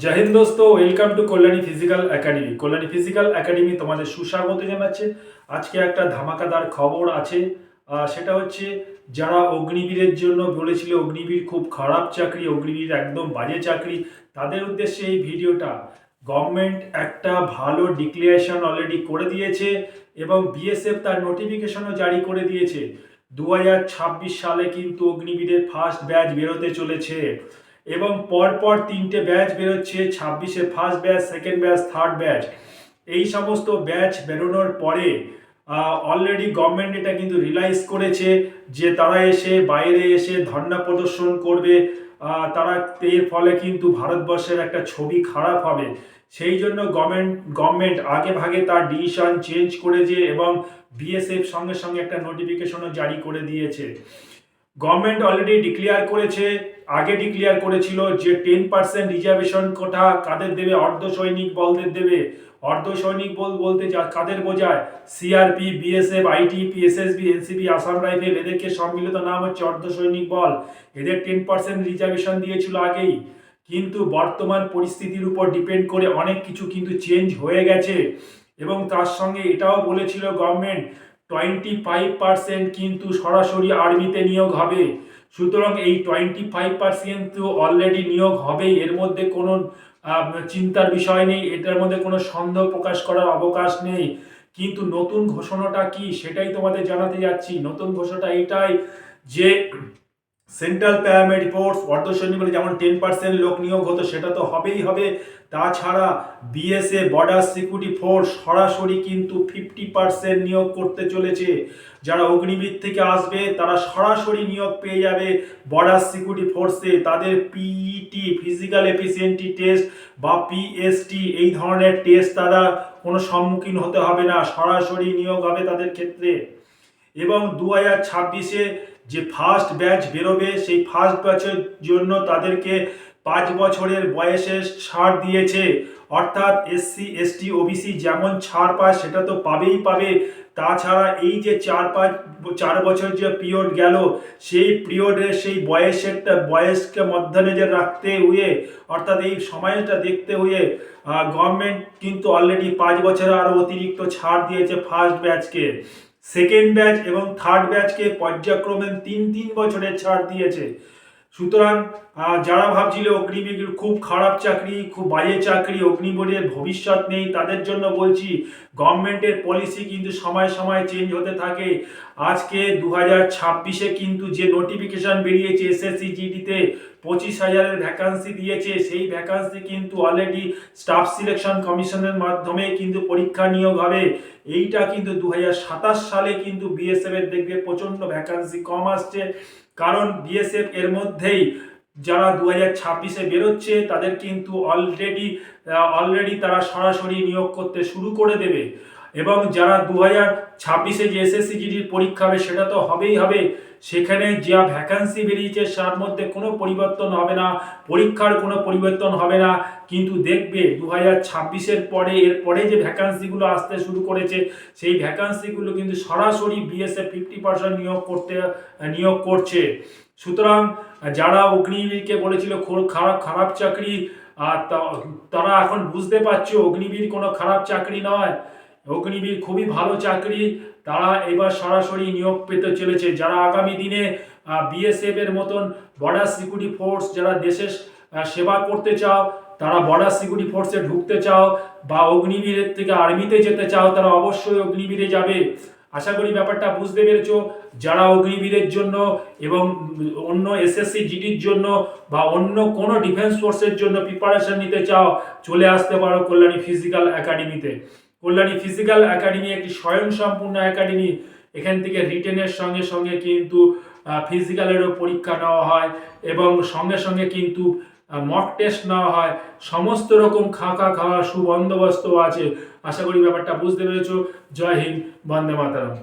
জয় হিন্দ দোস্ত, welcome to Kalyani physical academy. Kalyani physical academy তোমাদের সুস্বাগত জানাচ্ছে। আজকে একটা ধামাকাদার খবর আছে। সেটা হচ্ছে যারা অগ্নিবীরের জন্য বলেছিল অগ্নিবীর খুব খারাপ চাকরি, অগ্নিবীর একদম বাজে চাকরি, তাদের উদ্দেশ্যে এই ভিডিওটা। গভর্নমেন্ট একটা ভালো ডিক্লারেশন অলরেডি করে দিয়েছে এবং বিএসএফ তার নোটিফিকেশনও জারি করে দিয়েছে। 2026 সালে কিন্তু অগ্নিবীরের ফার্স্ট ব্যাচ বেরোতে চলেছে এবং পরপর 3টে ব্যাচ বেরোচ্ছে। 26-এ first batch, second batch, third batch. এই সমস্ত ব্যাচ বেরোনোর পরে অলরেডি গভর্নমেন্ট এটা কিন্তু রিলাইজ করেছে যে তারা এসে বাইরে এসে ধর্ণা প্রদর্শন করবে। তারা এর ফলে কিন্তু ভারতবর্ষের একটা ছবি খারাপ হবে। সেই জন্য গভর্নমেন্ট আগে ভাগে তার ডিসিশন চেঞ্জ করেছে এবং বিএসএফ সঙ্গে সঙ্গে একটা নোটিফিকেশনও জারি করে দিয়েছে। গভর্নমেন্ট অলরেডি ডিক্লেয়ার করেছে, আগে ডিক্লেয়ার করেছিল যে 10% রিজার্ভেশন কোটা কাদের দেবে, অর্ধ সৈনিক বলদের দেবে। অর্ধ সৈনিক বল বলতে কাদের বোঝায়? CRP, BSF, ITP, SSB, NCB, Assam rifle, এদেরকে সম্মিলিত নাম হচ্ছে অর্ধ সৈনিক বল। এদের 10% রিজার্ভেশন দিয়েছিল আগেই, কিন্তু বর্তমান পরিস্থিতির উপর ডিপেন্ড করে অনেক কিছু কিন্তু চেঞ্জ হয়ে গেছে। এবং তার সঙ্গে এটাও বলেছিল গভর্নমেন্ট 25% কিন্তু সরাসরি আর্মিতে নিয়োগ হবে। সুতরাং এই 25% তো অলরেডি নিয়োগ হবেই, এর মধ্যে কোনো চিন্তার বিষয় নেই, এটার মধ্যে কোনো সন্দেহ প্রকাশ করার অবকাশ নেই। কিন্তু নতুন ঘোষণাটা কি সেটাই তোমাদের জানাতে যাচ্ছি। নতুন ঘোষণাটা এটাই যে সেন্ট্রাল প্যারামেড ফোর্স অর্ধসৈনিক বলে যেমন 10% লোক নিয়োগ হতো সেটা তো হবেই হবে। তাছাড়া বিএসএফ বর্ডার সিকিউরিটি ফোর্স সরাসরি কিন্তু 50% নিয়োগ করতে চলেছে। যারা অগ্নিবীর থেকে আসবে তারা সরাসরি নিয়োগ পেয়ে যাবে বর্ডার সিকিউরিটি ফোর্সে। তাদের পিইটি ফিজিক্যাল এফিসিয়েন্সি টেস্ট বা পিএসটি এই ধরনের টেস্ট তারা কোনো সম্মুখীন হতে হবে না, সরাসরি নিয়োগ হবে তাদের ক্ষেত্রে। এবং 2026-এ যে ফার্স্ট ব্যাচ বেরোবে সেই ফার্স্ট ব্যাচের জন্য তাদেরকে 5 বছরের বয়সে ছাড় দিয়েছে। অর্থাৎ এসসি এসটি ওবিসি যেমন ছাড় পায় সেটা তো পাবেই পাবে। তাছাড়া এই যে 4 বছর যে পিরিয়ড গেল, সেই পিরিয়ডে সেই বয়সকে মধ্যে রাখতে হয়ে, অর্থাৎ এই সময়টা দেখতে হয়ে গভর্নমেন্ট কিন্তু অলরেডি 5 বছরে আরও অতিরিক্ত ছাড় দিয়েছে ফার্স্ট ব্যাচকে। সেকেন্ড ব্যাচ এবং থার্ড ব্যাচকে পর্যায়ক্রমে 3 বছরের ছাড় দিয়েছে। সুতরাং যারা ভাবছিল অগ্নিবীর খুব খারাপ চাকরি, খুব বাজে চাকরি, অগ্নিবীরের ভবিষ্যৎ নেই, তাদের জন্য বলছি গভর্নমেন্টের পলিসি কিন্তু সময় সময় চেঞ্জ হতে থাকে। আজকে 2026-এ কিন্তু যে নোটিফিকেশন বেরিয়েছে এসএসসি জিডিতে 25,000-এর ভ্যাকান্সি দিয়েছে, সেই ভ্যাকান্সি কিন্তু অলরেডি স্টাফ সিলেকশন কমিশনের মাধ্যমে কিন্তু পরীক্ষা নিয়োগ হবে। এইটা কিন্তু 2027 সালে কিন্তু বিএসএফ এর দেখবে প্রচন্ড ভ্যাকান্সি কম আসছে, কারণ বিএসএফ এর মধ্যেই যারা 2026-এ বেরোচ্ছে তাদের কিন্তু অলরেডি তারা সরাসরি নিয়োগ করতে শুরু করে দেবে। এবং যারা 2026-এ যে এসএসসি জিডির পরীক্ষা হবে সেটা তো হবেই হবে, সেখানে যা ভ্যাকান্সি বেরিয়েছে তার মধ্যে কোনো পরিবর্তন হবে না, পরীক্ষার কোনো পরিবর্তন হবে না। কিন্তু দেখবে 2026-এর পরে এরপরে যে ভ্যাকান্সিগুলো আসতে শুরু করেছে সেই ভ্যাকান্সিগুলো কিন্তু সরাসরি বিএসএফ 50% নিয়োগ করছে। সুতরাং যারা অগ্নিবীরকে বলেছিল খারাপ চাকরি, তারা এখন বুঝতে পারছে অগ্নিবীর কোনো খারাপ চাকরি নয়, অগ্নিবীর খুবই ভালো চাকরি। তারা এবার সরাসরি নিয়োগ পেতে চলেছে। যারা আগামী দিনে বিএসএফ এর মতন বর্ডার সিকিউরিটি ফোর্স, যারা দেশের সেবা করতে চাও, তারা বর্ডার সিকিউরিটি ফোর্সে ঢুকতে চাও বা অগ্নিবীরের থেকে আর্মিতে যেতে চাও, তারা অবশ্যই অগ্নিবীরে যাবে। আশা করি ব্যাপারটা বুঝতে পেরেছো। যারা অগ্নিবীরের জন্য এবং অন্য এসএসসি জিডির জন্য বা অন্য কোনো ডিফেন্স ফোর্সের জন্য প্রিপারেশন নিতে চাও, চলে আসতে পারো কল্যাণী ফিজিক্যাল একাডেমিতে। কল্যাণী ফিজিক্যাল একাডেমি একটি স্বয়ংসম্পূর্ণ একাডেমি। এখান থেকে রিটেনের সঙ্গে সঙ্গে কিন্তু ফিজিক্যালেরও পরীক্ষা নেওয়া হয় এবং সঙ্গে সঙ্গে কিন্তু মক টেস্ট নেওয়া হয়। সমস্ত রকম খাওয়া সুবন্দোবস্ত আছে। আশা করি ব্যাপারটা বুঝতে পেরেছো। জয় হিন্দ, বন্দে মাতরম।